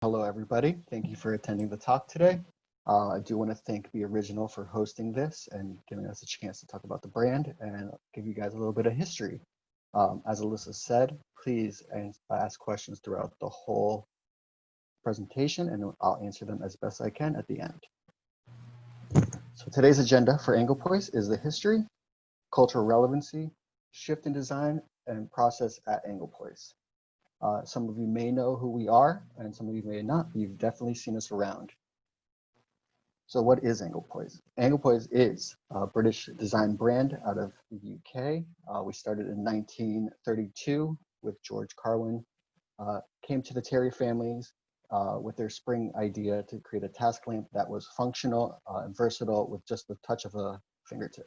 Hello, everybody. Thank you for attending the talk today. I do want to thank The Original for hosting this and giving us a chance to talk about the brand and give you guys a little bit of history. As Alyssa said, please ask questions throughout the whole presentation and I'll answer them as best I can at the end. So today's agenda for Anglepoise is the history, cultural relevancy, shift in design, and process at Anglepoise. Some of you may know who we are, and some of you may not, but you've definitely seen us around. So what is Anglepoise? Anglepoise is a British design brand out of the UK. We started in 1932 with George Carwin. Came to the Terry families with their spring idea to create a task lamp that was functional and versatile with just the touch of a fingertip.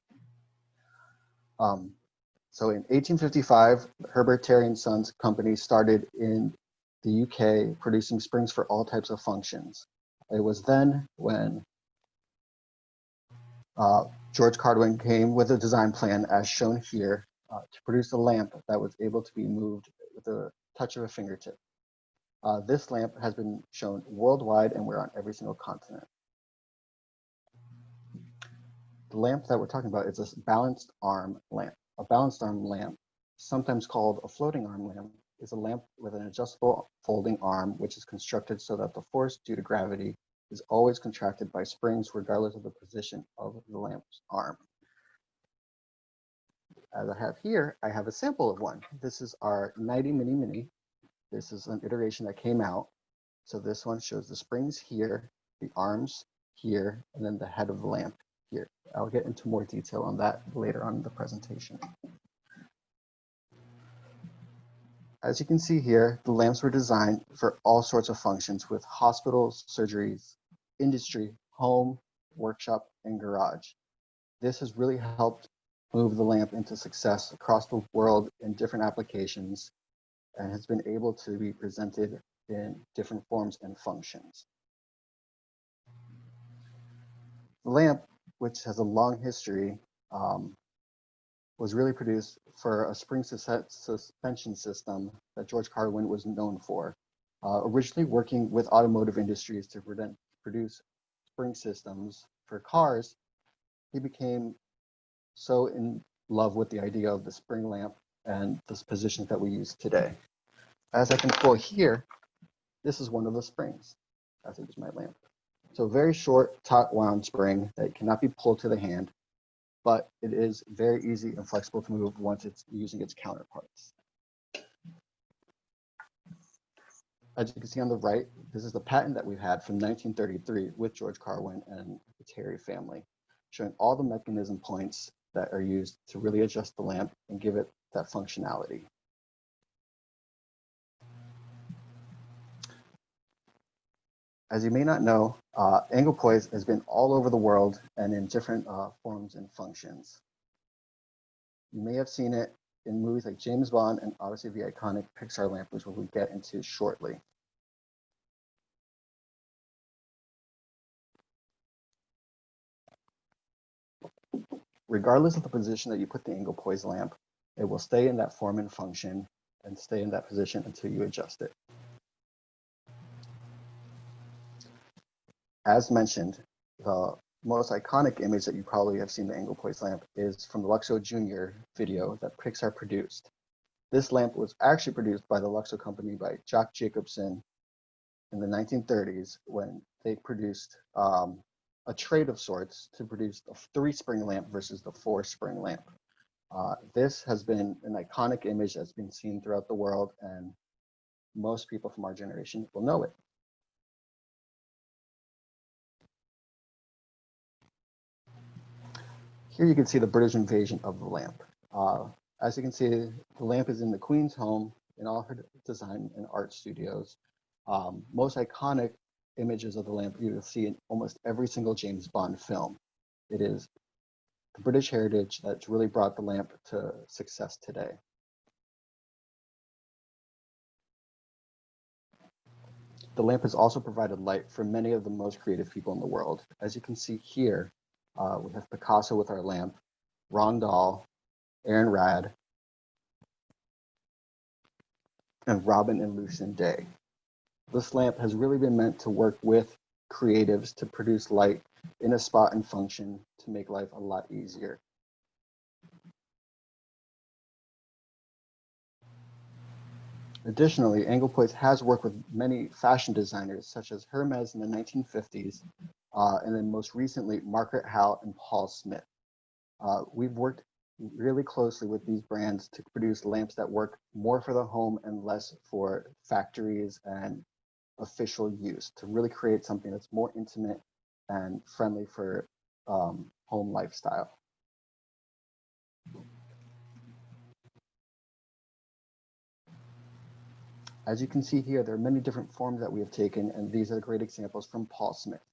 So in 1855, Herbert Terry & Sons company started in the UK producing springs for all types of functions. It was then when George Carwin came with a design plan as shown here to produce a lamp that was able to be moved with a touch of a fingertip. This lamp has been shown worldwide and we're on every single continent. The lamp that we're talking about is a balanced arm lamp. A balanced arm lamp, sometimes called a floating arm lamp, is a lamp with an adjustable folding arm which is constructed so that the force due to gravity is always contracted by springs regardless of the position of the lamp's arm. As I have here, I have a sample of one. This is our Nighty Mini. This is an iteration that came out. So this one shows the springs here, the arms here, and then the head of the lamp here. I'll get into more detail on that later on in the presentation. As you can see here, the lamps were designed for all sorts of functions with hospitals, surgeries, industry, home, workshop, and garage. This has really helped move the lamp into success across the world in different applications and has been able to be presented in different forms and functions. The lamp, which has a long history, was really produced for a spring suspension system that George Carwin was known for. Originally working with automotive industries to produce spring systems for cars, he became so in love with the idea of the spring lamp and the positions that we use today. As I can pull here, this is one of the springs, as it is my lamp. So very short, taut wound spring that cannot be pulled to the hand, but it is very easy and flexible to move once it's using its counterparts. As you can see on the right, this is the patent that we've had from 1933 with George Carwin and the Terry family, showing all the mechanism points that are used to really adjust the lamp and give it that functionality. As you may not know, Anglepoise has been all over the world and in different forms and functions. You may have seen it in movies like James Bond and obviously the iconic Pixar lamp, which we'll get into shortly. Regardless of the position that you put the Anglepoise lamp, it will stay in that form and function and stay in that position until you adjust it. As mentioned, the most iconic image that you probably have seen the Anglepoise lamp is from the Luxo Jr. video that Pixar produced. This lamp was actually produced by the Luxo company by Jock Jacobson in the 1930s when they produced a trade of sorts to produce the 3-spring lamp versus the 4-spring lamp. This has been an iconic image that's been seen throughout the world, and most people from our generation will know it. Here you can see the British invasion of the lamp. As you can see, the lamp is in the Queen's home in all her design and art studios. Most iconic images of the lamp you will see in almost every single James Bond film. It is the British heritage that's really brought the lamp to success today. The lamp has also provided light for many of the most creative people in the world. As you can see here, we have Picasso with our lamp, Ron Dahl, Aaron Rad, and Robin and Lucian Day. This lamp has really been meant to work with creatives to produce light in a spot and function to make life a lot easier. Additionally, Anglepoise has worked with many fashion designers such as Hermes in the 1950s, and then most recently Margaret Howell and Paul Smith. We've worked really closely with these brands to produce lamps that work more for the home and less for factories and official use, to really create something that's more intimate and friendly for home lifestyle. As you can see here, there are many different forms that we have taken, and these are great examples from Paul Smith.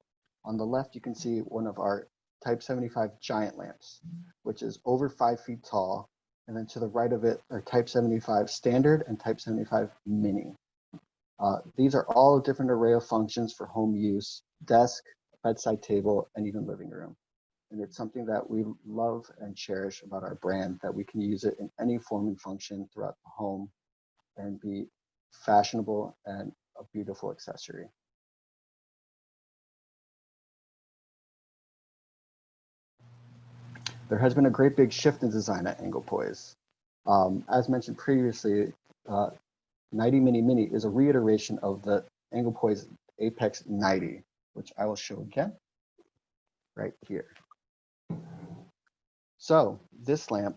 On the left, you can see one of our Type 75 giant lamps, which is over 5 feet tall, and then to the right of it are Type 75 standard and Type 75 mini. These are all a different array of functions for home use: desk, bedside table, and even living room. And it's something that we love and cherish about our brand, that we can use it in any form and function throughout the home and be fashionable and a beautiful accessory. There has been a great big shift in design at Anglepoise. As mentioned previously, Nighty Mini is a reiteration of the Anglepoise Apex Nighty, which I will show again right here. So this lamp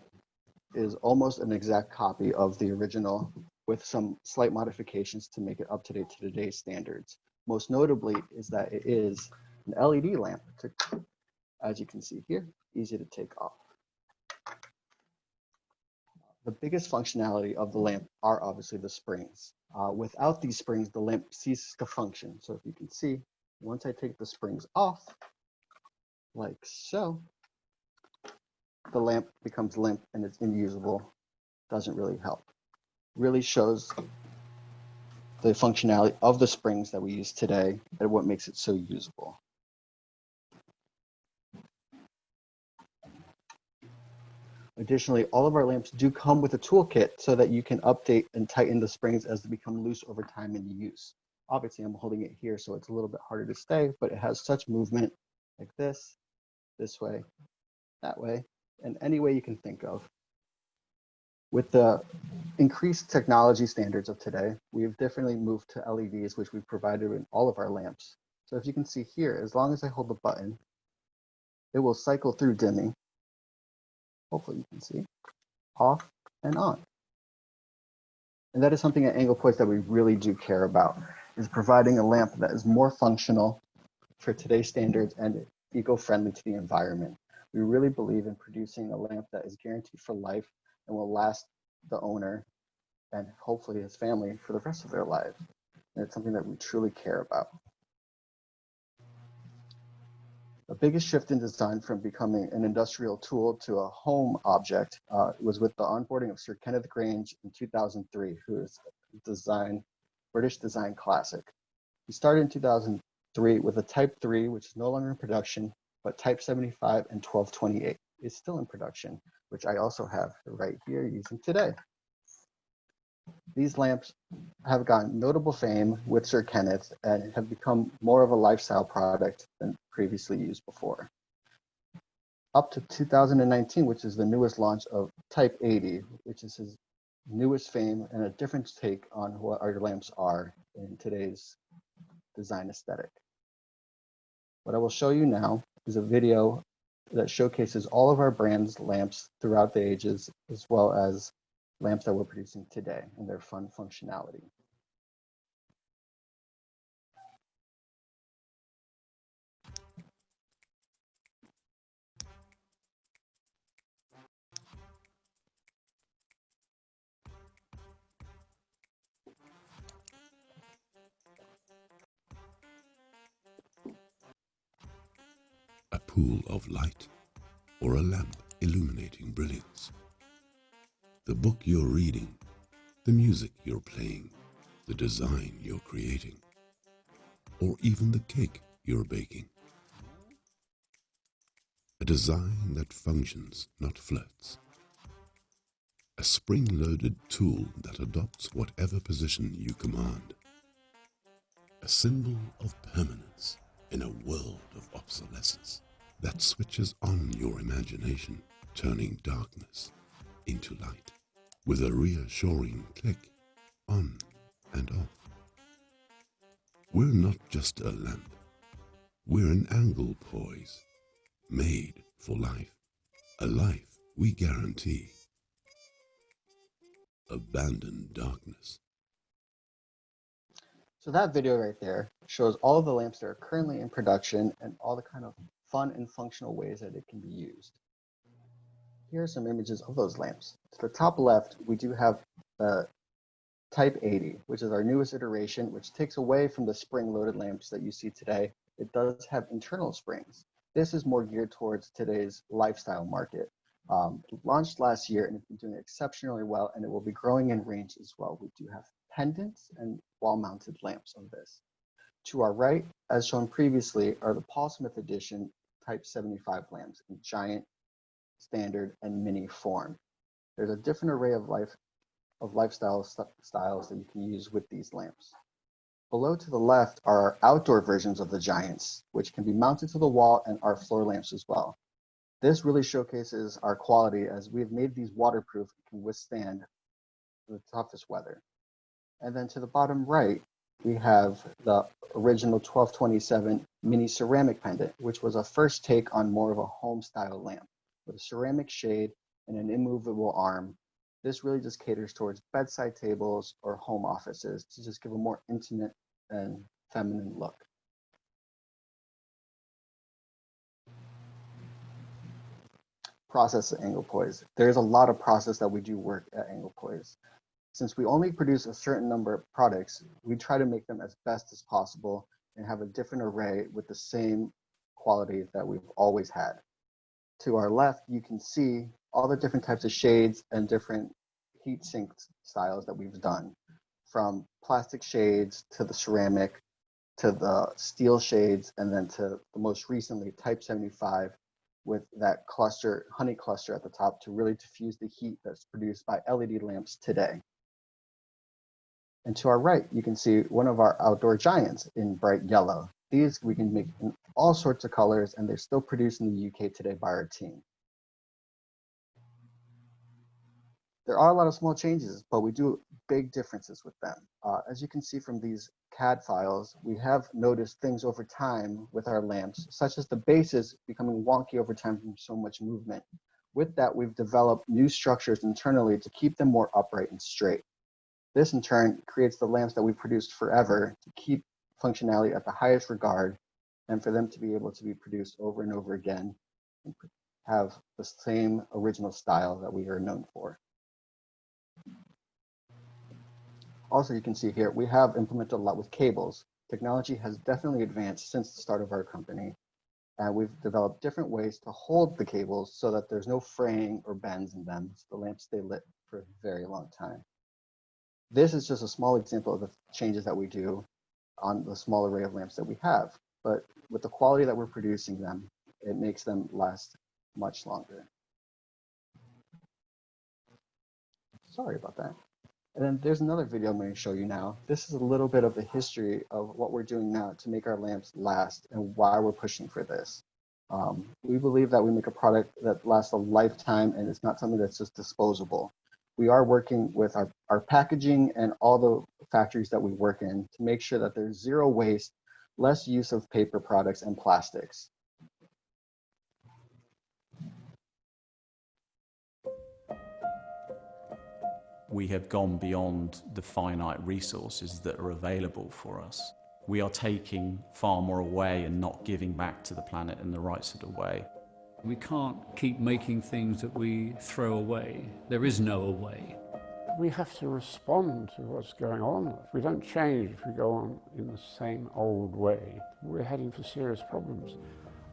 is almost an exact copy of the original, with some slight modifications to make it up to date to today's standards. Most notably is that it is an LED lamp, as you can see here, easy to take off. The biggest functionality of the lamp are obviously the springs. Without these springs, the lamp ceases to function. So if you can see, once I take the springs off, like so, the lamp becomes limp and it's unusable. Doesn't really help. Really shows the functionality of the springs that we use today and what makes it so usable. Additionally, all of our lamps do come with a toolkit so that you can update and tighten the springs as they become loose over time in use. Obviously, I'm holding it here, so it's a little bit harder to stay, but it has such movement like this way, that way, and any way you can think of. With the increased technology standards of today, we've definitely moved to LEDs, which we've provided in all of our lamps. So if you can see here, as long as I hold the button, it will cycle through dimming. Hopefully you can see, off and on. And that is something at Anglepoise that we really do care about, is providing a lamp that is more functional for today's standards and eco-friendly to the environment. We really believe in producing a lamp that is guaranteed for life and will last the owner and hopefully his family for the rest of their lives. And it's something that we truly care about. The biggest shift in design from becoming an industrial tool to a home object was with the onboarding of Sir Kenneth Grange in 2003, who is a British design classic. He started in 2003 with a Type 3, which is no longer in production, but Type 75 and 1228 is still in production, which I also have right here using today. These lamps have gotten notable fame with Sir Kenneth and have become more of a lifestyle product than previously used before. Up to 2019, which is the newest launch of Type 80, which is his newest fame and a different take on what our lamps are in today's design aesthetic. What I will show you now is a video that showcases all of our brand's lamps throughout the ages, as well as lamps that we're producing today and their fun functionality. A pool of light, or a lamp illuminating brilliance. The book you're reading, the music you're playing, the design you're creating, or even the cake you're baking. A design that functions, not flirts. A spring-loaded tool that adopts whatever position you command. a symbol of permanence in a world of obsolescence that switches on your imagination, turning darkness into light with a reassuring click on and off. We're not just a lamp, we're an Anglepoise made for life, a life we guarantee. Abandon darkness. So that video right there shows all of the lamps that are currently in production and all the kind of fun and functional ways that it can be used. Here are some images of those lamps. To the top left, we do have the Type 80, which is our newest iteration, which takes away from the spring-loaded lamps that you see today. It does have internal springs. This is more geared towards today's lifestyle market. It launched last year and it's been doing exceptionally well, and it will be growing in range as well. We do have pendants and wall-mounted lamps of this. To our right, as shown previously, are the Paul Smith Edition Type 75 lamps in giant, standard, and mini form. There's a different array of lifestyle styles that you can use with these lamps. Below to the left are our outdoor versions of the Giants, which can be mounted to the wall, and our floor lamps as well. This really showcases our quality, as we've made these waterproof and can withstand the toughest weather. And then to the bottom right, we have the original 1227 mini ceramic pendant, which was a first take on more of a home style lamp with a ceramic shade and an immovable arm. This really just caters towards bedside tables or home offices to just give a more intimate and feminine look. Process at Anglepoise. There's a lot of process that we do work at Anglepoise. Since we only produce a certain number of products, we try to make them as best as possible and have a different array with the same quality that we've always had. To our left, you can see all the different types of shades and different heat sink styles that we've done, from plastic shades to the ceramic to the steel shades, and then to the most recently Type 75 with that cluster, honey cluster at the top to really diffuse the heat that's produced by LED lamps today. And to our right, you can see one of our outdoor Giants in bright yellow. These we can make in all sorts of colors, and they're still produced in the UK today by our team. There are a lot of small changes, but we do big differences with them. As you can see from these CAD files, we have noticed things over time with our lamps, such as the bases becoming wonky over time from so much movement. With that, we've developed new structures internally to keep them more upright and straight. This in turn creates the lamps that we've produced forever to keep functionality at the highest regard, and for them to be able to be produced over and over again and have the same original style that we are known for. Also, you can see here, we have implemented a lot with cables. Technology has definitely advanced since the start of our company, and we've developed different ways to hold the cables so that there's no fraying or bends in them, so the lamps stay lit for a very long time. This is just a small example of the changes that we do on the small array of lamps that we have, but with the quality that we're producing them, it makes them last much longer. Sorry about that. And then there's another video I'm going to show you now. This is a little bit of the history of what we're doing now to make our lamps last and why we're pushing for this. We believe that we make a product that lasts a lifetime, and it's not something that's just disposable. We are working with our packaging and all the factories that we work in to make sure that there's zero waste, less use of paper products and plastics. We have gone beyond the finite resources that are available for us. We are taking far more away and not giving back to the planet in the right sort of way. We can't keep making things that we throw away. There is no away. We have to respond to what's going on. If we don't change, if we go on in the same old way, we're heading for serious problems.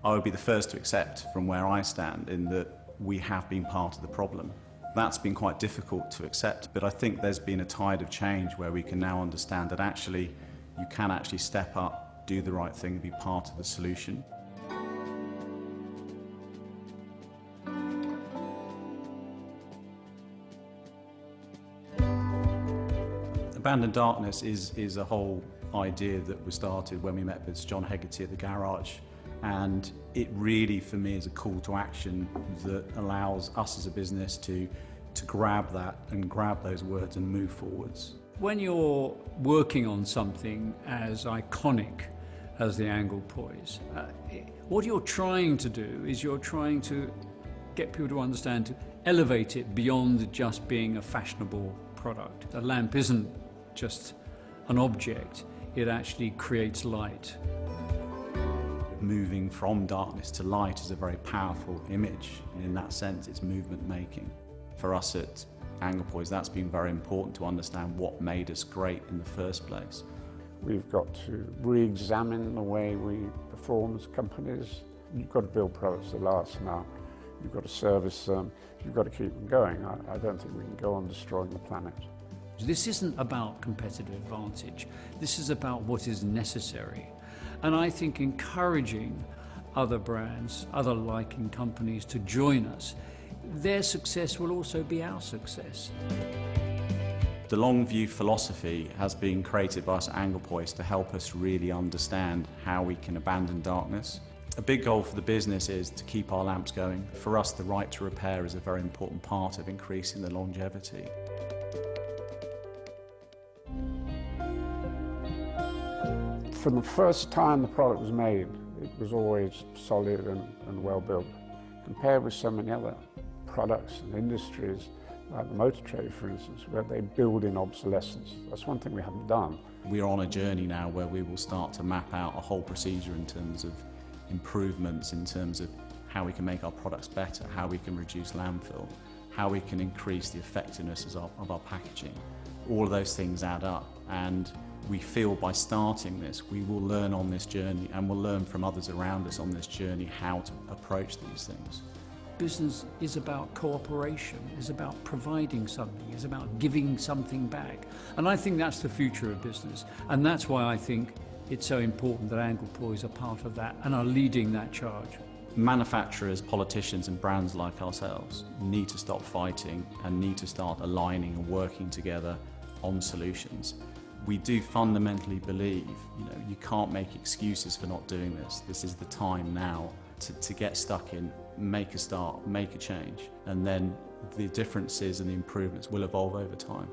I would be the first to accept from where I stand in that we have been part of the problem. That's been quite difficult to accept, but I think there's been a tide of change where we can now understand that actually you can actually step up, do the right thing, and be part of the solution. Abandoned darkness is a whole idea that was started when we met with John Hegarty at the garage. And it really, for me, is a call to action that allows us as a business to grab that and grab those words and move forwards. When you're working on something as iconic as the Anglepoise, what you're trying to do is you're trying to get people to understand, to elevate it beyond just being a fashionable product. A lamp isn't just an object, it actually creates light. Moving from darkness to light is a very powerful image, and in that sense it's movement making. For us at Anglepoise, that's been very important to understand what made us great in the first place. We've got to re-examine the way we perform as companies. You've got to build products that last now. You've got to service them. You've got to keep them going. I don't think we can go on destroying the planet. This isn't about competitive advantage. This is about what is necessary. And I think encouraging other brands, other liking companies to join us, their success will also be our success. The long view philosophy has been created by us at Anglepoise to help us really understand how we can abandon darkness. A big goal for the business is to keep our lamps going. For us, the right to repair is a very important part of increasing the longevity. From the first time the product was made, it was always solid and well built. Compared with so many other products and industries, like the motor trade, for instance, where they build in obsolescence. That's one thing we haven't done. We are on a journey now where we will start to map out a whole procedure in terms of improvements, in terms of how we can make our products better, how we can reduce landfill, how we can increase the effectiveness of our packaging. All of those things add up, and we feel by starting this, we will learn on this journey, and we'll learn from others around us on this journey how to approach these things. Business is about cooperation, is about providing something, is about giving something back. And I think that's the future of business. And that's why I think it's so important that Anglepoise are part of that and are leading that charge. Manufacturers, politicians and brands like ourselves need to stop fighting and need to start aligning and working together on solutions. We do fundamentally believe, you can't make excuses for not doing this. This is the time now to get stuck in, make a start, make a change, and then the differences and the improvements will evolve over time.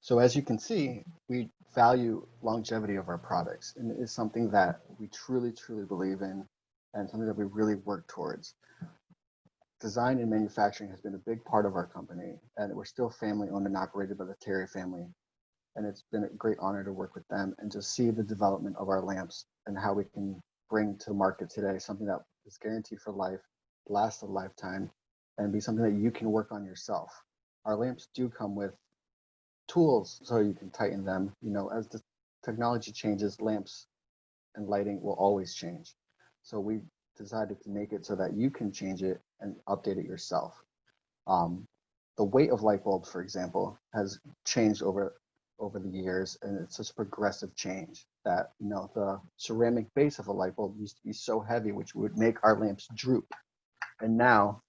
So as you can see, we value longevity of our products, and it is something that we truly, truly believe in, and something that we really work towards. Design and manufacturing has been a big part of our company, and we're still family owned and operated by the Terry family. And it's been a great honor to work with them and just see the development of our lamps and how we can bring to market today something that is guaranteed for life, last a lifetime, and be something that you can work on yourself. Our lamps do come with tools so you can tighten them. As the technology changes, lamps and lighting will always change. So we decided to make it so that you can change it and update it yourself. The weight of light bulbs, for example, has changed over the years, and it's such a progressive change that the ceramic base of a light bulb used to be so heavy, which would make our lamps droop, and now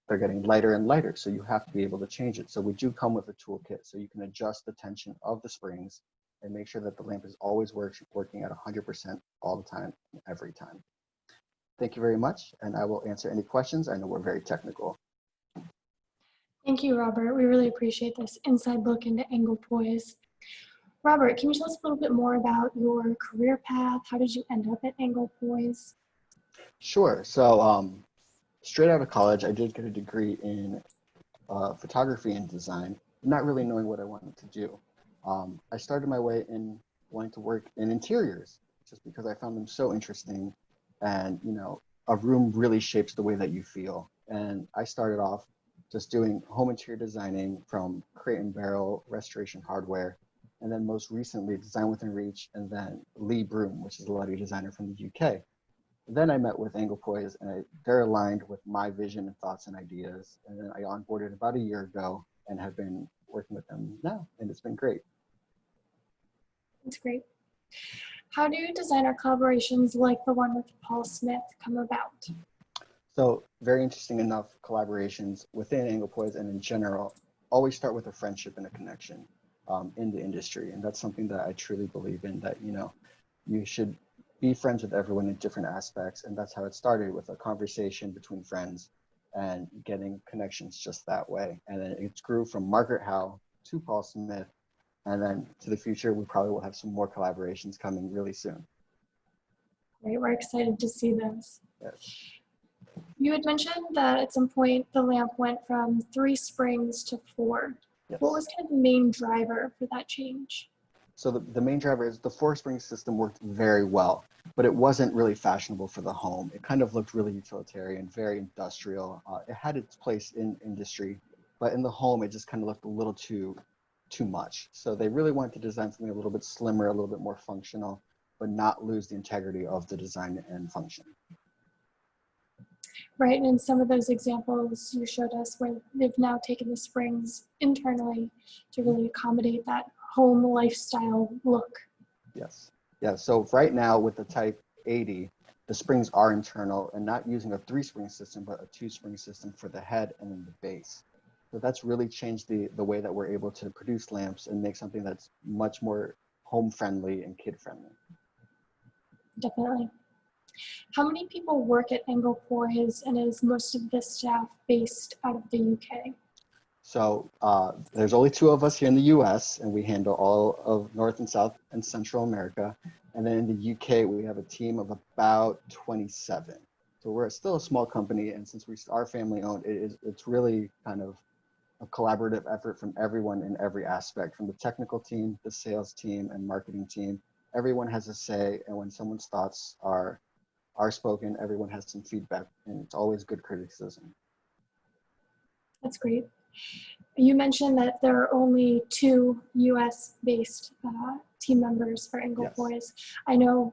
they're getting lighter and lighter, so you have to be able to change it. So we do come with a toolkit so you can adjust the tension of the springs and make sure that the lamp is always working at 100% all the time, every time. Thank you very much, and I will answer any questions. I know we're very technical. Thank you, Robert. We really appreciate this inside look into Anglepoise. Robert, can you tell us a little bit more about your career path? How did you end up at Anglepoise? Sure. So straight out of college, I did get a degree in photography and design, not really knowing what I wanted to do. I started my way in wanting to work in interiors just because I found them so interesting. And, a room really shapes the way that you feel. And I started off just doing home interior designing from crate and barrel restoration hardware. And then most recently, Design Within Reach, and then Lee Broom, which is a lighting designer from the UK. Then I met with Anglepoise, and they're aligned with my vision and thoughts and ideas. And then I onboarded about a year ago and have been working with them now, and it's been great. That's great. How do designer collaborations like the one with Paul Smith come about? So very interesting enough, collaborations within Anglepoise and in general always start with a friendship and a connection in the industry. And that's something that I truly believe in, that, you should be friends with everyone in different aspects. And that's how it started, with a conversation between friends and getting connections just that way. And then it grew from Margaret Howe to Paul Smith. And then to the future, we probably will have some more collaborations coming really soon. Great, we're excited to see those. Yes. You had mentioned that at some point the lamp went from 3 springs to 4. Yes. What was kind of the main driver for that change? So the main driver is the 4-spring system worked very well, but it wasn't really fashionable for the home. It kind of looked really utilitarian, very industrial. It had its place in industry, but in the home, it just kind of looked a little too much. So they really wanted to design something a little bit slimmer, a little bit more functional, but not lose the integrity of the design and function. Right, and in some of those examples you showed us where they've now taken the springs internally to really accommodate that home lifestyle look. Yes. Yeah. So right now with the Type 80, the springs are internal and not using a 3-spring system, but a 2-spring system for the head and then the base. So that's really changed the way that we're able to produce lamps and make something that's much more home friendly and kid friendly. Definitely. How many people work at Anglepoise, and is most of the staff based out of the UK? So there's only 2 of us here in the US, and we handle all of North and South and Central America. And then in the UK, we have a team of about 27. So we're still a small company, and since we are family owned, it's really kind of a collaborative effort from everyone in every aspect, from the technical team, the sales team, and marketing team. Everyone has a say, and when someone's thoughts are spoken, everyone has some feedback, and it's always good criticism. That's great. You mentioned that there are only 2 US-based team members for Anglepoise. Yes. I know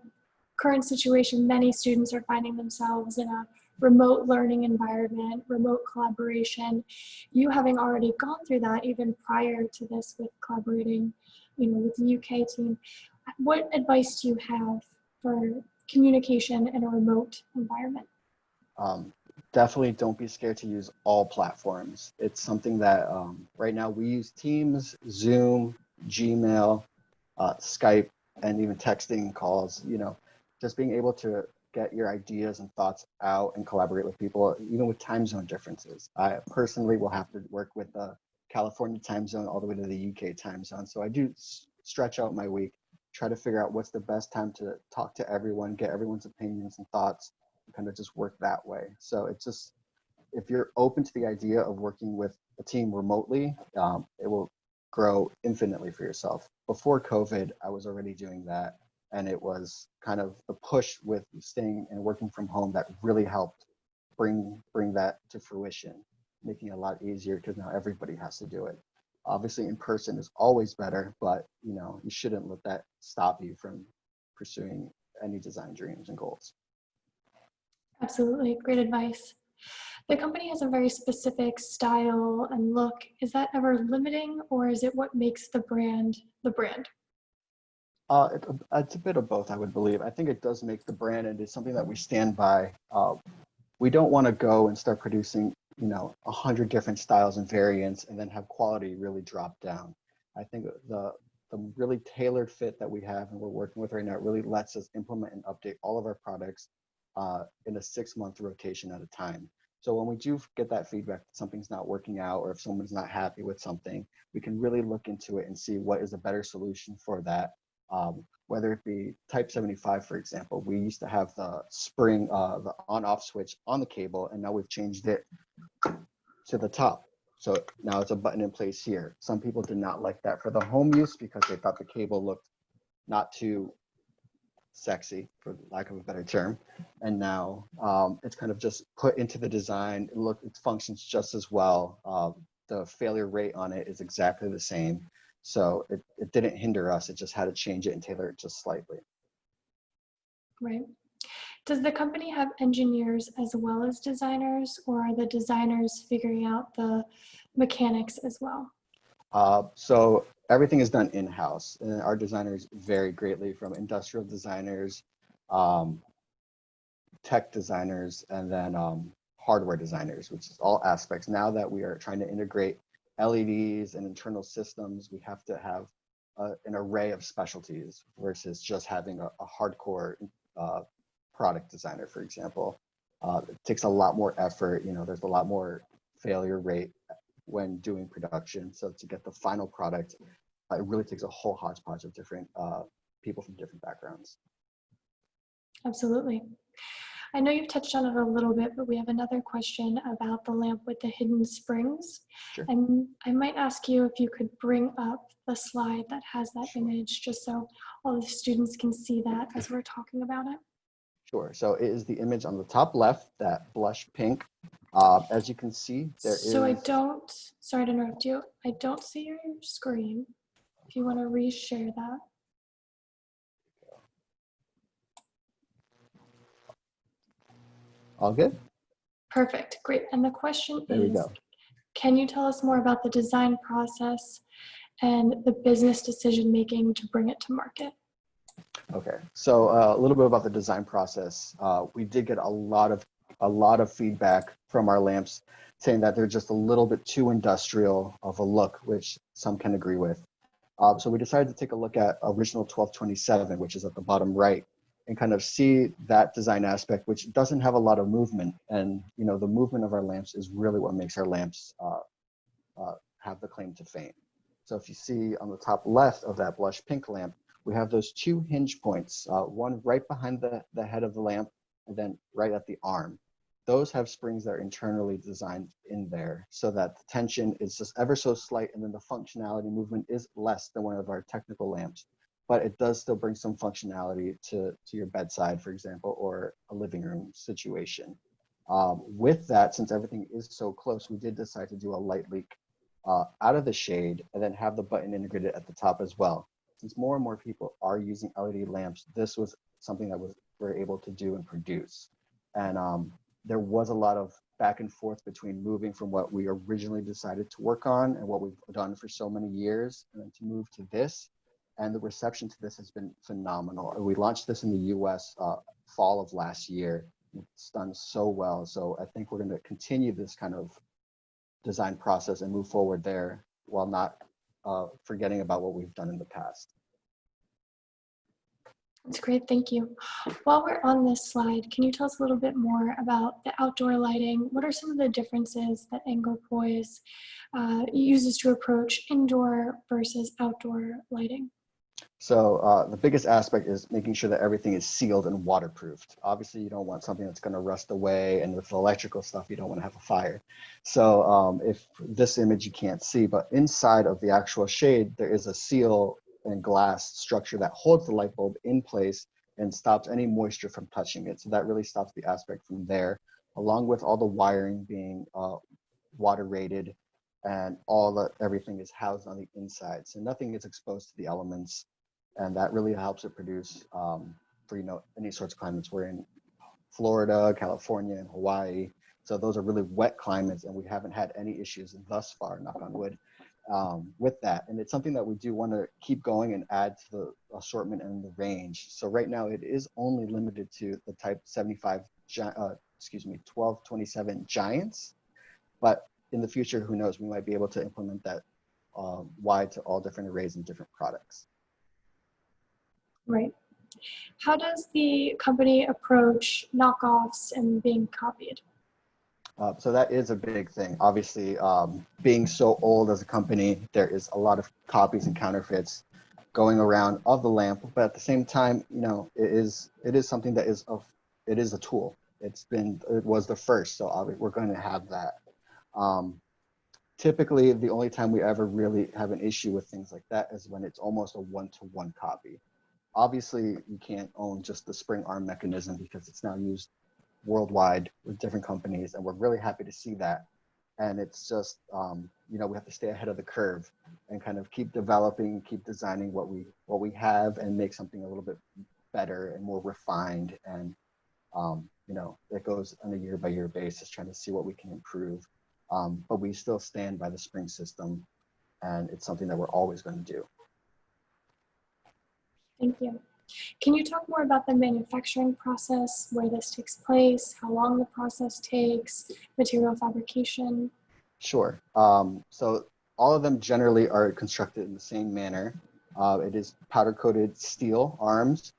current situation, many students are finding themselves in a remote learning environment, remote collaboration. You having already gone through that even prior to this with collaborating, with the UK team, what advice do you have for communication in a remote environment? Definitely don't be scared to use all platforms. It's something that right now we use Teams, Zoom, Gmail, Skype, and even texting calls. Just being able to get your ideas and thoughts out and collaborate with people, even with time zone differences. I personally will have to work with the California time zone all the way to the UK time zone. So I do stretch out my week, try to figure out what's the best time to talk to everyone, get everyone's opinions and thoughts, and kind of just work that way. So it's just, if you're open to the idea of working with a team remotely, it will grow infinitely for yourself. Before COVID, I was already doing that. And it was kind of the push with staying and working from home that really helped bring that to fruition, making it a lot easier because now everybody has to do it. Obviously, in person is always better, but you shouldn't let that stop you from pursuing any design dreams and goals. Absolutely, great advice. The company has a very specific style and look. Is that ever limiting, or is it what makes the brand the brand? It's a bit of both, I would believe. I think it does make the brand, and it's something that we stand by. We don't want to go and start producing, 100 different styles and variants and then have quality really drop down. I think the really tailored fit that we have and we're working with right now really lets us implement and update all of our products in a 6-month rotation at a time. So when we do get that feedback that something's not working out, or if someone's not happy with something, we can really look into it and see what is a better solution for that. Whether it be Type 75, for example, we used to have the spring, the on-off switch on the cable, and now we've changed it to the top. So now it's a button in place here. Some people did not like that for the home use because they thought the cable looked not too sexy, for lack of a better term. And now it's kind of just put into the design. It functions just as well. The failure rate on it is exactly the same. So it didn't hinder us. It just had to change it and tailor it just slightly. Right. Does the company have engineers as well as designers, or are the designers figuring out the mechanics as well? So everything is done in-house, and our designers vary greatly, from industrial designers, tech designers, and then hardware designers, which is all aspects. Now that we are trying to integrate LEDs and internal systems, we have to have an array of specialties versus just having a hardcore product designer, for example. It takes a lot more effort. You know, there's a lot more failure rate when doing production. So to get the final product, it really takes a whole hodgepodge of different people from different backgrounds. Absolutely. I know you've touched on it a little bit, but we have another question about the lamp with the hidden springs. Sure. And I might ask you if you could bring up the slide that has that image, just so all the students can see that as we're talking about it. Sure. So it is the image on the top left, that blush pink. As you can see, there is. So sorry to interrupt you. I don't see your screen. If you want to reshare that. All good? Perfect. Great. And the question There we is, go. can you tell us more about the design process and the business decision making to bring it to market? Okay. So a little bit about the design process. We did get a lot of feedback from our lamps saying that they're just a little bit too industrial of a look, which some can agree with. So we decided to take a look at original 1227, which is at the bottom right, and kind of see that design aspect, which doesn't have a lot of movement. And you know, the movement of our lamps is really what makes our lamps have the claim to fame. So if you see on the top left of that blush pink lamp, we have those two hinge points, one right behind the head of the lamp, and then right at the arm. Those have springs that are internally designed in there so that the tension is just ever so slight, and then the functionality movement is less than one of our technical lamps, but it does still bring some functionality to your bedside, for example, or a living room situation. With that, since everything is so close, we did decide to do a light leak out of the shade and then have the button integrated at the top as well. Since more and more people are using LED lamps, this was something that we're able to do and produce. And there was a lot of back and forth between moving from what we originally decided to work on and what we've done for so many years, and then to move to this. And the reception to this has been phenomenal. We launched this in the US fall of last year. It's done so well. So I think we're going to continue this kind of design process and move forward there while not forgetting about what we've done in the past. That's great, thank you. While we're on this slide, can you tell us a little bit more about the outdoor lighting? What are some of the differences that Anglepoise uses to approach indoor versus outdoor lighting? So the biggest aspect is making sure that everything is sealed and waterproofed. Obviously, you don't want something that's going to rust away, and with the electrical stuff, you don't want to have a fire. So if this image you can't see, but inside of the actual shade, there is a seal and glass structure that holds the light bulb in place and stops any moisture from touching it. So that really stops the aspect from there, along with all the wiring being water rated, and everything is housed on the inside. So nothing is exposed to the elements. And that really helps it produce for, you know, any sorts of climates. We're in Florida, California, and Hawaii. So those are really wet climates, and we haven't had any issues thus far, knock on wood, with that. And it's something that we do want to keep going and add to the assortment and the range. So right now it is only limited to the type 1227 giants, but in the future, who knows, we might be able to implement that wide to all different arrays and different products. Right. How does the company approach knockoffs and being copied? So that is a big thing. Obviously, being so old as a company, there is a lot of copies and counterfeits going around of the lamp. But at the same time, you know, it is something that it is a tool. It was the first, so we're going to have that. Typically, the only time we ever really have an issue with things like that is when it's almost a one-to-one copy. Obviously, you can't own just the spring arm mechanism because it's now used worldwide with different companies, and we're really happy to see that. And it's just, you know, we have to stay ahead of the curve and kind of keep developing, keep designing what we have, and make something a little bit better and more refined. And you know, it goes on a year-by-year basis, trying to see what we can improve. But we still stand by the spring system, and it's something that we're always going to do. Thank you. Can you talk more about the manufacturing process, where this takes place, how long the process takes, material fabrication? Sure. So all of them generally are constructed in the same manner. It is powder coated steel arms.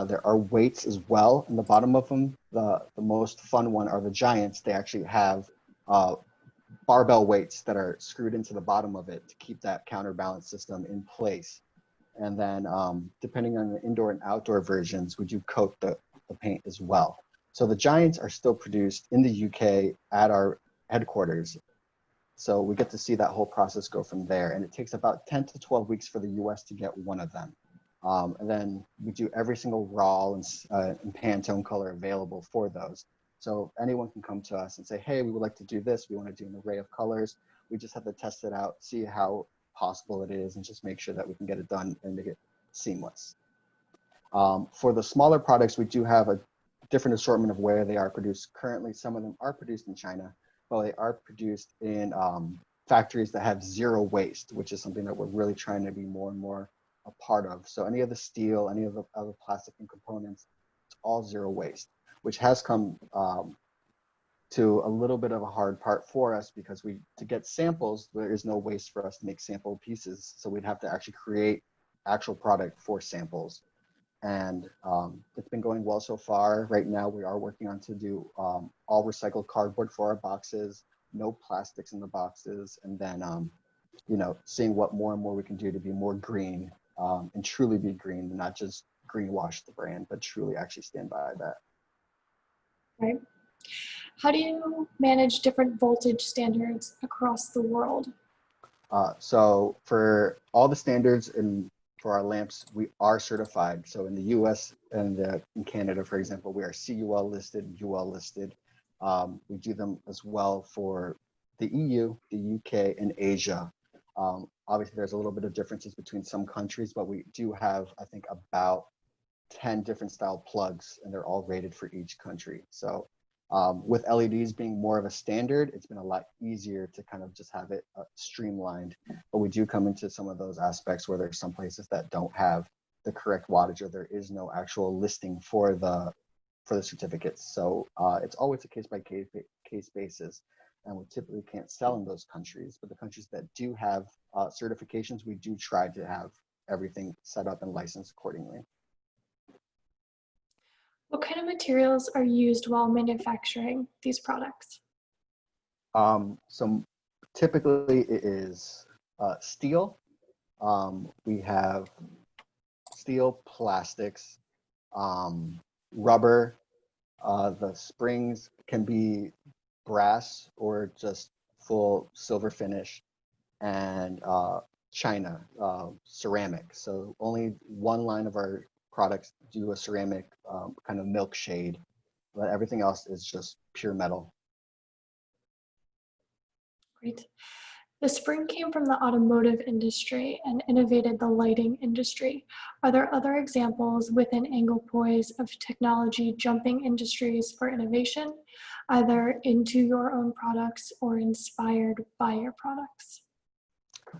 There are weights as well in the bottom of them. The most fun one are the giants. They actually have barbell weights that are screwed into the bottom of it to keep that counterbalance system in place. And then depending on the indoor and outdoor versions, we do coat the paint as well. So the giants are still produced in the UK at our headquarters. So we get to see that whole process go from there. And it takes about 10 to 12 weeks for the US to get one of them. And then we do every single raw and Pantone color available for those. So anyone can come to us and say, hey, we would like to do this. We want to do an array of colors. We just have to test it out, see how possible it is, and just make sure that we can get it done and make it seamless. For the smaller products, we do have a different assortment of where they are produced. Currently, some of them are produced in China, but they are produced in factories that have zero waste, which is something that we're really trying to be more and more a part of. So any of the steel, any of the other plastic and components, it's all zero waste, which has come to a little bit of a hard part for us because to get samples, there is no waste for us to make sample pieces. So we'd have to actually create actual product for samples. And it's been going well so far. Right now, we are working on to do all recycled cardboard for our boxes, no plastics in the boxes, and then, seeing what more and more we can do to be more green and truly be green, and not just greenwash the brand, but truly actually stand by that. Right. How do you manage different voltage standards across the world? So for all the standards and for our lamps, we are certified. So in the US and in Canada, for example, we are CUL listed, UL listed. We do them as well for the EU, the UK, and Asia. Obviously, there's a little bit of differences between some countries, but we do have, I think, about 10 different style plugs, and they're all rated for each country. So with LEDs being more of a standard, it's been a lot easier to kind of just have it streamlined. But we do come into some of those aspects where there's some places that don't have the correct wattage, or there is no actual listing for the certificates. So it's always a case by case basis, and we typically can't sell in those countries. But the countries that do have certifications, we do try to have everything set up and licensed accordingly. What kind of materials are used while manufacturing these products? So typically it is steel. We have steel, plastics, rubber. The springs can be brass or just full silver finish, and China, ceramic. So only one line of our products do a ceramic kind of milk shade, but everything else is just pure metal. Great. The spring came from the automotive industry and innovated the lighting industry. Are there other examples within Anglepoise of technology jumping industries for innovation, either into your own products or inspired by your products?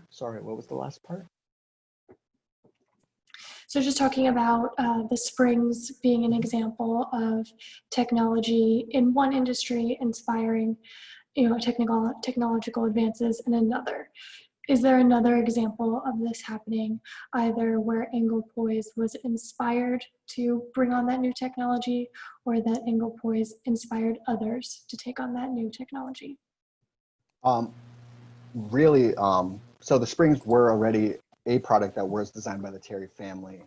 Sorry, what was the last part? So just talking about the springs being an example of technology in one industry inspiring, technological advances in another. Is there another example of this happening, either where Anglepoise was inspired to bring on that new technology, or that Anglepoise inspired others to take on that new technology? Really, so the springs were already a product that was designed by the Terry family.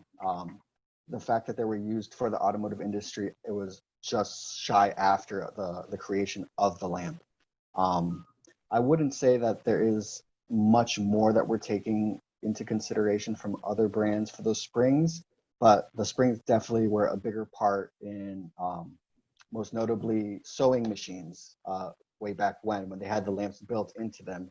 The fact that they were used for the automotive industry, it was just shy after the creation of the lamp. I wouldn't say that there is much more that we're taking into consideration from other brands for those springs, but the springs definitely were a bigger part in most notably sewing machines way back when they had the lamps built into them.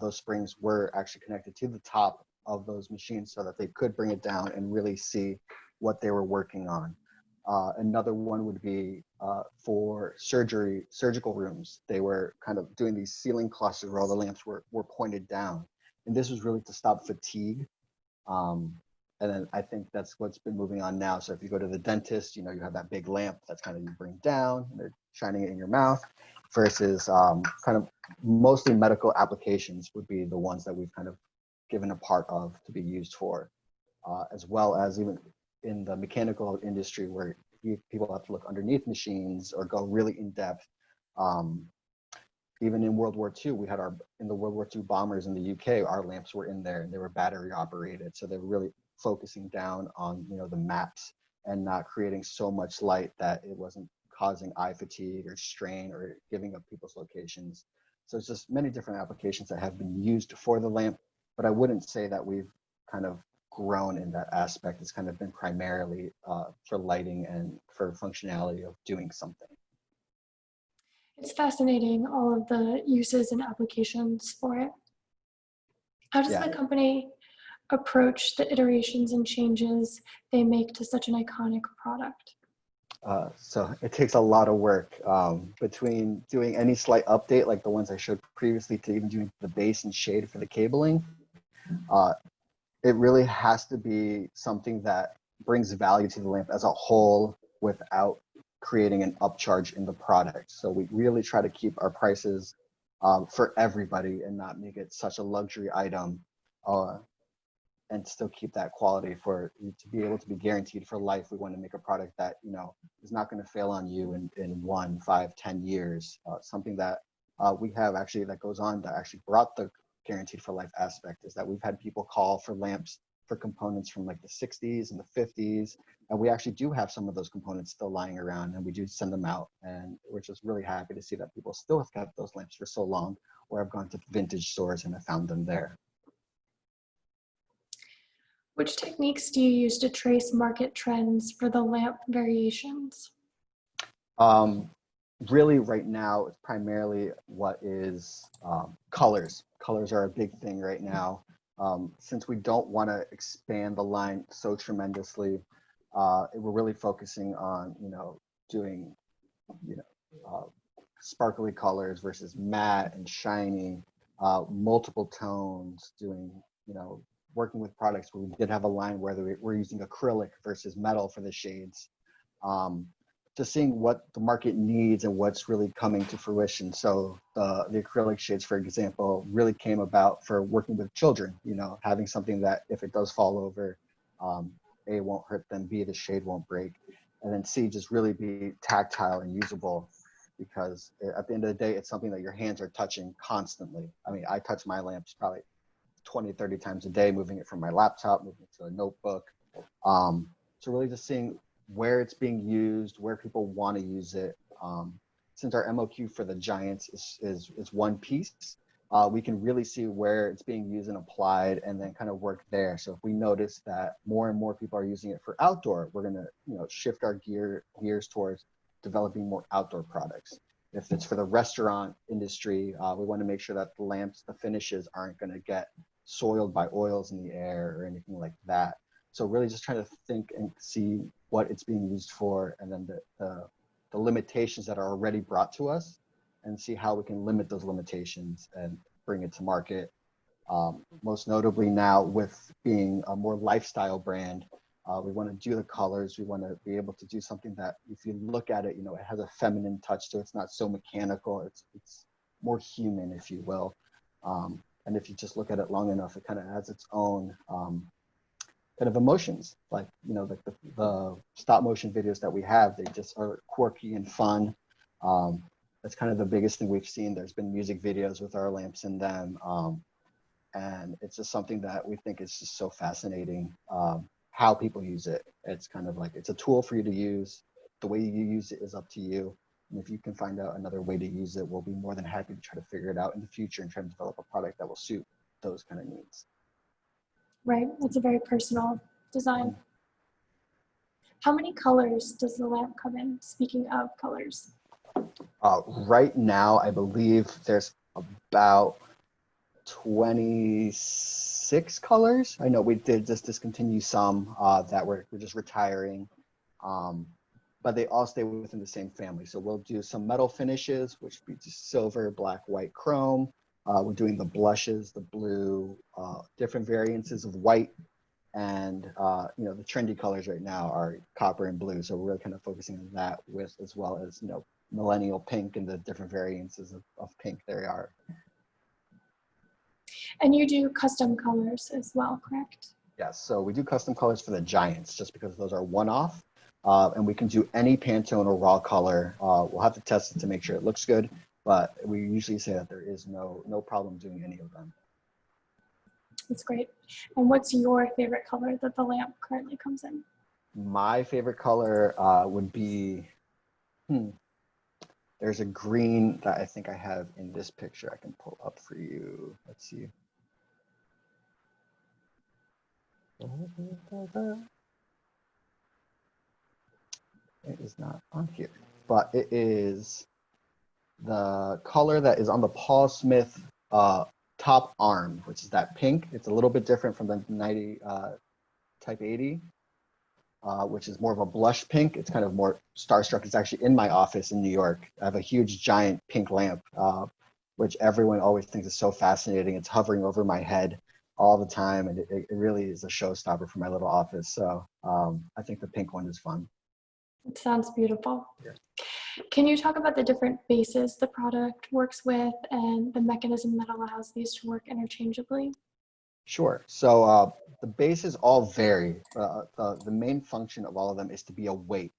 Those springs were actually connected to the top of those machines so that they could bring it down and really see what they were working on. Another one would be for surgical rooms. They were kind of doing these ceiling clusters where all the lamps were pointed down. And this was really to stop fatigue. And And then I think that's what's been moving on now. So if you go to the dentist, you have that big lamp that's kind of you bring down, and they're shining it in your mouth, versus kind of mostly medical applications would be the ones that we've kind of given a part of to be used for, as well as even in the mechanical industry where people have to look underneath machines or go really in depth. Even in World War II, we had in the World War II bombers in the UK, our lamps were in there and they were battery operated. So they're really focusing down on, the maps and not creating so much light that it wasn't causing eye fatigue or strain or giving up people's locations. So it's just many different applications that have been used for the lamp, but I wouldn't say that we've kind of grown in that aspect. It's kind of been primarily for lighting and for functionality of doing something. It's fascinating, all of the uses and applications for it. How does the company approach the iterations and changes they make to such an iconic product? So it takes a lot of work between doing any slight update, like the ones I showed previously, to even doing the base and shade for the cabling. It really has to be something that brings value to the lamp as a whole without creating an upcharge in the product. So we really try to keep our prices for everybody and not make it such a luxury item, and still keep that quality for you to be able to be guaranteed for life. We want to make a product that is not going to fail on you in 1, 5, 10 years. Something that we have actually that goes on that actually brought the guaranteed for life aspect is that we've had people call for lamps for components from like the 60s and the 50s, and we actually do have some of those components still lying around, and we do send them out, and we're just really happy to see that people still have kept those lamps for so long, or have gone to vintage stores and have found them there. Which techniques do you use to trace market trends for the lamp variations? Really right now, it's primarily what is colors. Colors are a big thing right now. Since we don't want to expand the line so tremendously, we're really focusing on, doing, sparkly colors versus matte and shiny, multiple tones, doing, working with products where we did have a line where we're using acrylic versus metal for the shades. Just seeing what the market needs and what's really coming to fruition. So the acrylic shades, for example, really came about for working with children, having something that if it does fall over, A, won't hurt them, B, the shade won't break, and then C, just really be tactile and usable, because at the end of the day, it's something that your hands are touching constantly. I mean, I touch my lamps probably 20, 30 times a day, moving it from my laptop, moving it to a notebook. So really just seeing where it's being used, where people want to use it. Since our MOQ for the Giants is one piece, we can really see where it's being used and applied, and then kind of work there. So if we notice that more and more people are using it for outdoor, we're going to shift our gears towards developing more outdoor products. If it's for the restaurant industry, we want to make sure that the lamps, the finishes aren't going to get soiled by oils in the air or anything like that. So really just trying to think and see what it's being used for, and then the limitations that are already brought to us, and see how we can limit those limitations and bring it to market. Most notably now, with being a more lifestyle brand, we want to do the colors. We want to be able to do something that if you look at it, it has a feminine touch to it. It's not so mechanical. It's more human, if you will. And if you just look at it long enough, it kind of has its own kind of emotions, like the stop motion videos that we have. They just are quirky and fun. That's kind of the biggest thing we've seen. There's been music videos with our lamps in them, and it's just something that we think is just so fascinating. How people use it, it's kind of like it's a tool for you to use. The way you use it is up to you, and if you can find out another way to use it, we'll be more than happy to try to figure it out in the future and try to develop a product that will suit those kind of needs. Right, it's a very personal design. How many colors does the lamp come in? Speaking of colors. Right now, I believe there's about 26 colors. I know we did just discontinue some that we're just retiring, but they all stay within the same family. So we'll do some metal finishes, which would be just silver, black, white, chrome. We're doing the blushes, the blue, different variances of white. And you know, the trendy colors right now are copper and blue, so we're really kind of focusing on that, with as well as, you know, millennial pink and the different variances of pink there are. And you do custom colors as well, correct? Yes, so we do custom colors for the Giants just because those are one-off, and we can do any Pantone or raw color. We'll have to test it to make sure it looks good, but we usually say that there is no problem doing any of them. That's great. And what's your favorite color that the lamp currently comes in? My favorite color would be, there's a green that I think I have in this picture I can pull up for you. Let's see. It is not on here, but it is the color that is on the Paul Smith top arm, which is that pink. It's a little bit different from the Nighty Type 80, which is more of a blush pink. It's kind of more starstruck. It's actually in my office in New York. I have a huge giant pink lamp, which everyone always thinks is so fascinating. It's hovering over my head all the time, and it really is a showstopper for my little office. So I think the pink one is fun. It sounds beautiful. Yeah. Can you talk about the different bases the product works with and the mechanism that allows these to work interchangeably? Sure. So the bases all vary. The main function of all of them is to be a weight.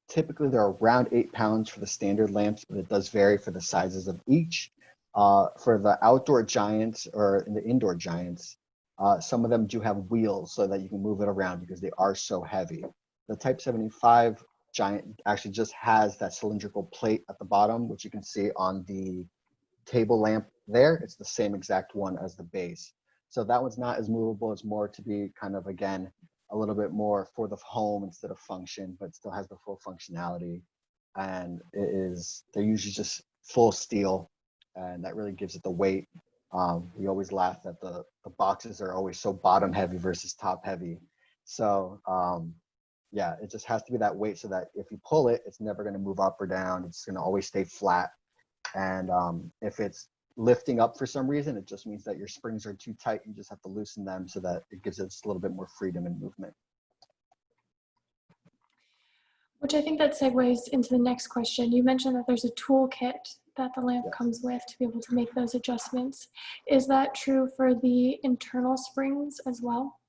Typically, they're around 8 pounds for the standard lamps, but it does vary for the sizes of each. For the outdoor Giants or in the indoor Giants, some of them do have wheels so that you can move it around because they are so heavy. The Type 75 Giant actually just has that cylindrical plate at the bottom, which you can see on the table lamp there. It's the same exact one as the base. So that one's not as movable. It's more to be kind of, again, a little bit more for the home instead of function, but still has the full functionality. And they're usually just full steel, and that really gives it the weight. We always laugh that the boxes are always so bottom heavy versus top heavy. So yeah, it just has to be that weight so that if you pull it, it's never going to move up or down. It's going to always stay flat. And if it's lifting up for some reason, it just means that your springs are too tight. You just have to loosen them so that it gives it a little bit more freedom and movement. Which I think that segues into the next question. You mentioned that there's a toolkit that the lamp comes with to be able to make those adjustments. Is that true for the internal springs as well?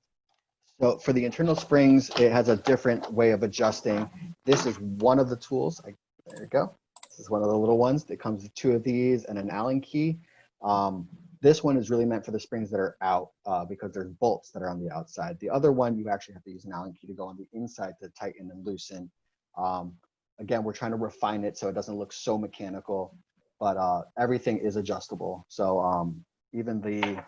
So for the internal springs, it has a different way of adjusting. This is one of the tools. There you go. This is one of the little ones. It comes with 2 of these and an Allen key. This one is really meant for the springs that are out because there's bolts that are on the outside. The other one, you actually have to use an Allen key to go on the inside to tighten and loosen. Again, we're trying to refine it so it doesn't look so mechanical, but everything is adjustable. So even the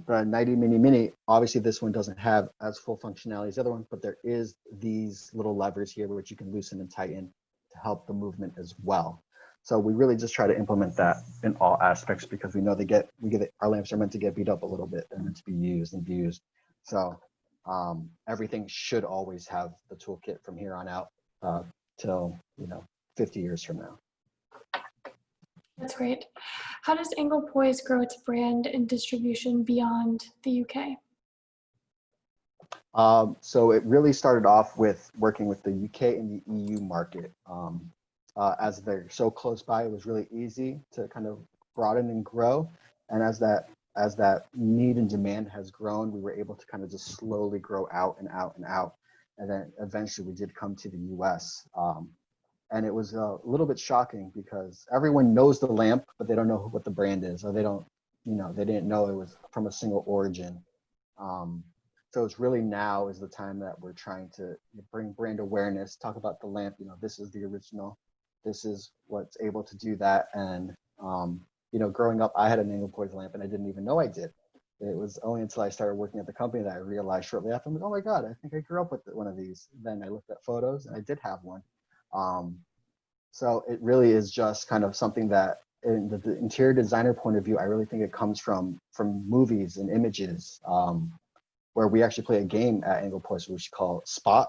Nighty Mini, obviously this one doesn't have as full functionality as the other one, but there is these little levers here which you can loosen and tighten to help the movement as well. So we really just try to implement that in all aspects because we know our lamps are meant to get beat up a little bit. They're meant to be used and abused. So everything should always have the toolkit from here on out till 50 years from now. That's great. How does Anglepoise grow its brand and distribution beyond the UK? So it really started off with working with the UK and the EU market. As they're so close by, it was really easy to kind of broaden and grow. And as that need and demand has grown, we were able to kind of just slowly grow out and out and out. And then eventually we did come to the US. And it was a little bit shocking because everyone knows the lamp, but they don't know what the brand is, or they didn't know it was from a single origin. So it's really now is the time that we're trying to bring brand awareness, talk about the lamp. This is the original. This is what's able to do that. And growing up, I had an Anglepoise lamp, and I didn't even know I did. It was only until I started working at the company that I realized shortly after, oh my God, I think I grew up with one of these. Then I looked at photos, and I did have one. So it really is just kind of something that in the interior designer point of view, I really think it comes from movies and images, where we actually play a game at Anglepoise, which we call Spot,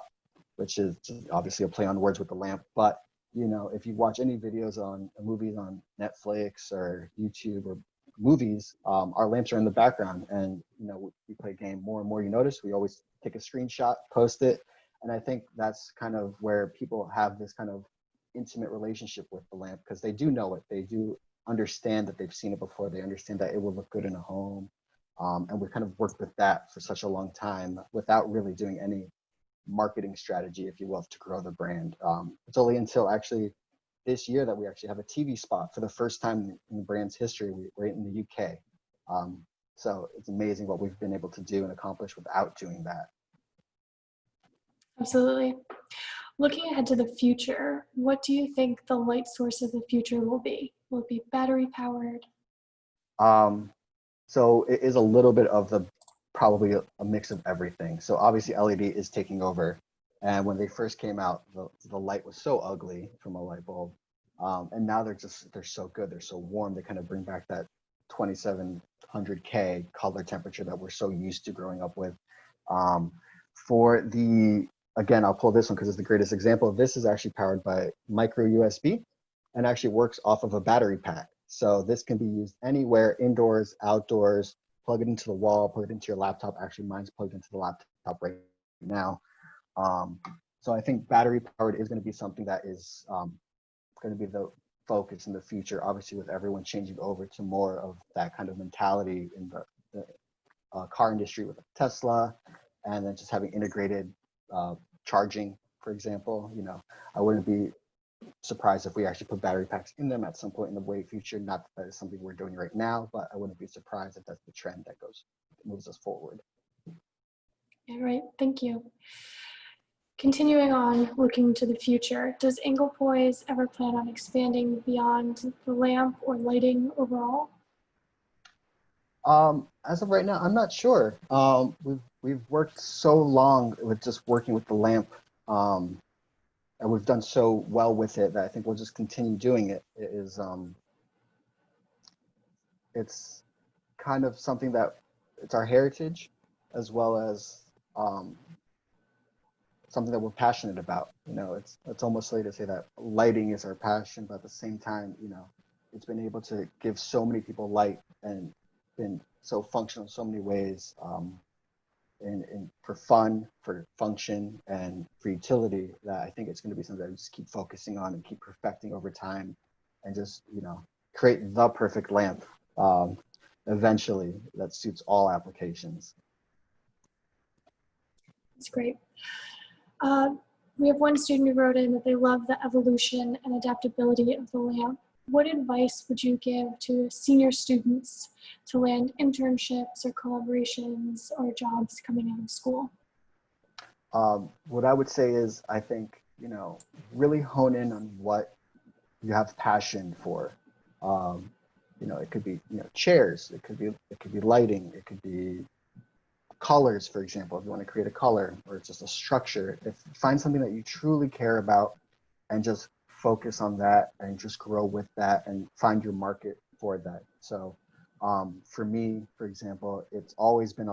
which is obviously a play on words with the lamp. But, if you watch any videos on movies on Netflix or YouTube or movies, our lamps are in the background, and we play a game. More and more you notice, we always take a screenshot, post it, and I think that's kind of where people have this kind of intimate relationship with the lamp, because they do know it. They do understand that they've seen it before. They understand that it will look good in a home. And we kind of worked with that for such a long time without really doing any marketing strategy, if you will, to grow the brand. It's only until actually this year that we actually have a TV spot for the first time in the brand's history, right in the UK. So it's amazing what we've been able to do and accomplish without doing that. Absolutely. Looking ahead to the future, what do you think the light source of the future will be? Will it be battery powered? So it is a little bit of probably a mix of everything. So obviously LED is taking over. And when they first came out, the light was so ugly from a light bulb. And now they're so good. They're so warm. They kind of bring back that 2700K color temperature that we're so used to growing up with. Again, I'll pull this one because it's the greatest example. This is actually powered by micro USB and actually works off of a battery pack. So this can be used anywhere, indoors, outdoors, plug it into the wall, plug it into your laptop. Actually, mine's plugged into the laptop right now. So I think battery powered is going to be something that is going to be the focus in the future, obviously with everyone changing over to more of that kind of mentality in the car industry with Tesla, and then just having integrated charging, for example. I wouldn't be surprised if we actually put battery packs in them at some point in the way future. Not that it's something we're doing right now, but I wouldn't be surprised if that's the trend that moves us forward. Yeah, right. Thank you. Continuing on, looking to the future, does Anglepoise ever plan on expanding beyond the lamp or lighting overall? As of right now, I'm not sure. We've worked so long with just working with the lamp, and we've done so well with it that I think we'll just continue doing it. It's kind of something that it's our heritage, as well as something that we're passionate about. It's almost silly to say that lighting is our passion, but at the same time, it's been able to give so many people light and been so functional in so many ways, for fun, for function, and for utility, that I think it's going to be something that we just keep focusing on and keep perfecting over time, and just create the perfect lamp eventually that suits all applications. That's great. We have one student who wrote in that they love the evolution and adaptability of the lamp. What advice would you give to senior students to land internships or collaborations or jobs coming out of school? What I would say is, I think, really hone in on what you have passion for. It could be, chairs, it could be lighting, it could be colors, for example, if you want to create a color, or just a structure. If you find something that you truly care about and just focus on that and just grow with that and find your market for that. So for me, for example, it's always kind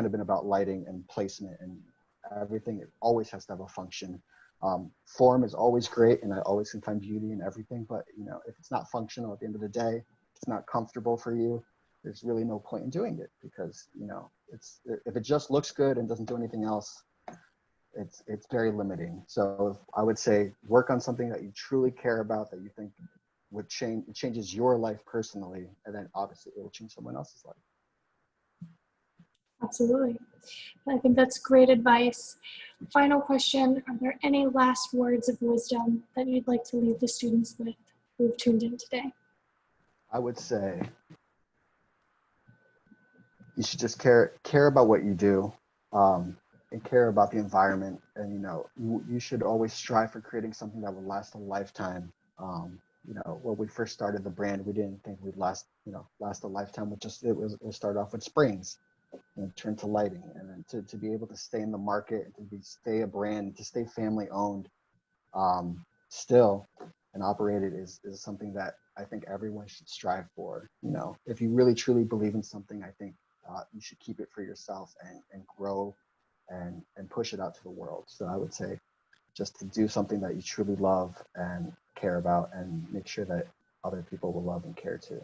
of been about lighting and placement and everything. It always has to have a function. Form is always great, and I always can find beauty in everything, but if it's not functional at the end of the day, it's not comfortable for you, there's really no point in doing it, because if it just looks good and doesn't do anything else, it's very limiting. So I would say work on something that you truly care about, that you think would changes your life personally, and then obviously it will change someone else's life. Absolutely. I think that's great advice. Final question, are there any last words of wisdom that you'd like to leave the students with who've tuned in today? I would say you should just care about what you do, and care about the environment. And you should always strive for creating something that will last a lifetime. When we first started the brand, we didn't think we'd last a lifetime. It started off with springs and turn to lighting, and then to be able to stay in the market, to stay a brand, to stay family owned still and operated is something that I think everyone should strive for. If you really truly believe in something, I think you should keep it for yourself and grow and push it out to the world. So I would say just to do something that you truly love and care about, and make sure that other people will love and care too.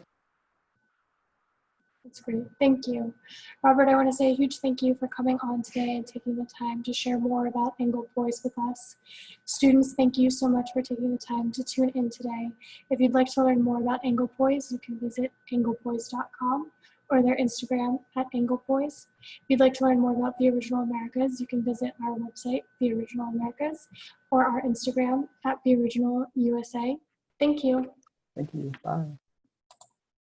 That's great. Thank you. Robert, I want to say a huge thank you for coming on today and taking the time to share more about Anglepoise with us. Students, thank you so much for taking the time to tune in today. If you'd like to learn more about Anglepoise, you can visit anglepoise.com or their Instagram at Anglepoise. If you'd like to learn more about The Original Americas, you can visit our website, The Original Americas, or our Instagram at The Original USA. Thank you. Thank you. Bye.